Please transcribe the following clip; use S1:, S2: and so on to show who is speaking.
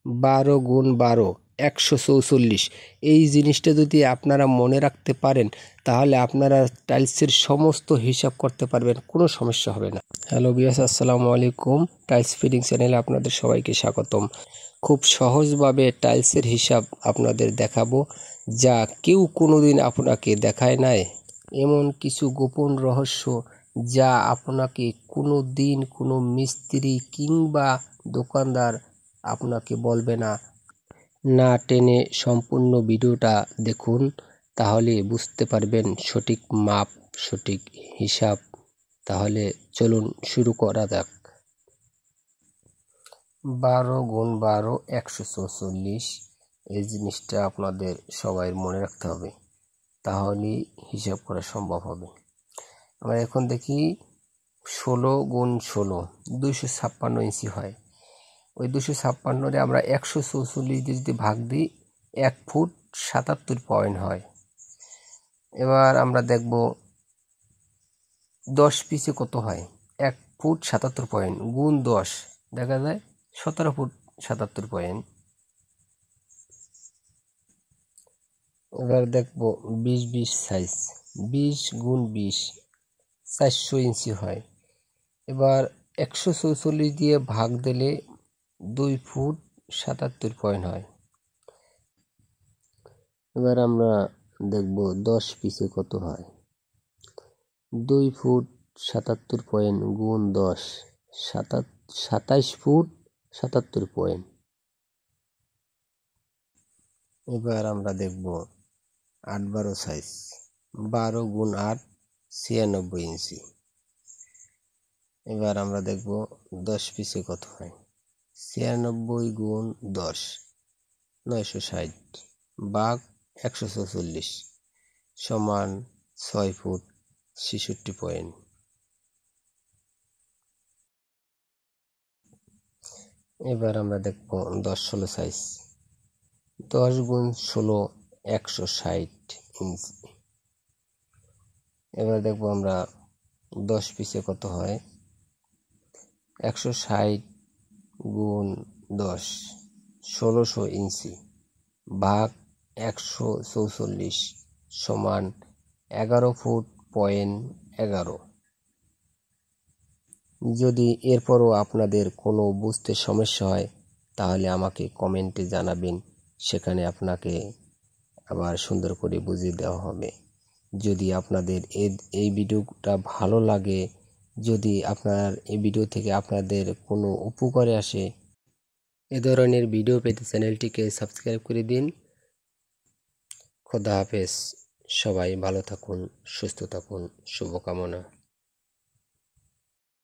S1: 12 × 12 144। এই জিনিসটা যদি আপনারা মনে রাখতে পারেন তাহলে আপনারা টাইলসের সমস্ত হিসাব করতে পারবেন, কোনো সমস্যা হবে না। হ্যালো ভিউয়ার্স, আসসালামু আলাইকুম। টাইলস ফিটিং চ্যানেলে আপনাদের সবাইকে স্বাগতম। খুব সহজভাবে টাইলসের হিসাব আপনাদের দেখাবো, যা কেউ কোনোদিন আপনাকে দেখায় নাই। এমন কিছু গোপন রহস্য যা আপনাকে কোনো দিন কোনো মিস্ত্রি কিংবা দোকানদার আপনাকে বলবে না। না টেনে সম্পূর্ণ ভিডিওটা দেখুন, তাহলে বুঝতে পারবেন সঠিক মাপ, সঠিক হিসাব। তাহলে চলুন শুরু করা যাক। 12 × 12 144, এই জিনিসটা আপনাদের সবাই মনে রাখতে হবে, তাহলেই হিসাব করা সম্ভব হবে। আমরা এখন দেখি 16 × 16 256 ইঞ্চি হয়। ওই 256 আমরা 144 দিয়ে যদি ভাগ দিই 1 ফুট 77 পয়েন্ট হয়। এবার আমরা দেখব 10 পিসে কত হয়। 1 ফুট 77 পয়েন্ট গুণ 10, দেখা যায় 17 ফুট 77 পয়েন্ট। এবার দেখব 20 সাইজ, 20 × 20 400 ইঞ্চি হয়। এবার 144 দিয়ে ভাগ দিলে 2 ফুট 77 পয়েন্ট হয়। এবার আমরা দেখব 10 পিসে কত হয়। 2 ফুট 77 পয়েন্ট গুণ 10, 27 ফুট 77 পয়েন্ট। এবার আমরা দেখব 8-12 সাইজ, 12 × 8 96 ইঞ্চি। এবার আমরা দেখব 10 পিসে কত হয়। 96 × 10 960 ভাগ 144 সমান 6 ফুট 66 পয়েন্ট। এবার আমরা দেখব 10-16 সাইজ, 10 × 16 160 ইঞ্চি। এবার দেখব আমরা 10 পিসে কত হয়। 160 × 10 1600 ইঞ্চি ভাগ 144 সমান 11 ফুট পয়েন্ট 11। যদি এরপরও আপনাদের কোনো বুঝতে সমস্যা হয় তাহলে আমাকে কমেন্টে জানাবেন, সেখানে আপনাকে আবার সুন্দর করে বুঝিয়ে দেওয়া হবে। যদি আপনাদের এই ভিডিওটা ভালো লাগে, যদি আপনার এই ভিডিও থেকে আপনাদের কোনো উপকারে আসে, এ ধরনের ভিডিও পেতে চ্যানেলটিকে সাবস্ক্রাইব করে দিন। খোদা হাফেজ। সবাই ভালো থাকুন, সুস্থ থাকুন, শুভকামনা।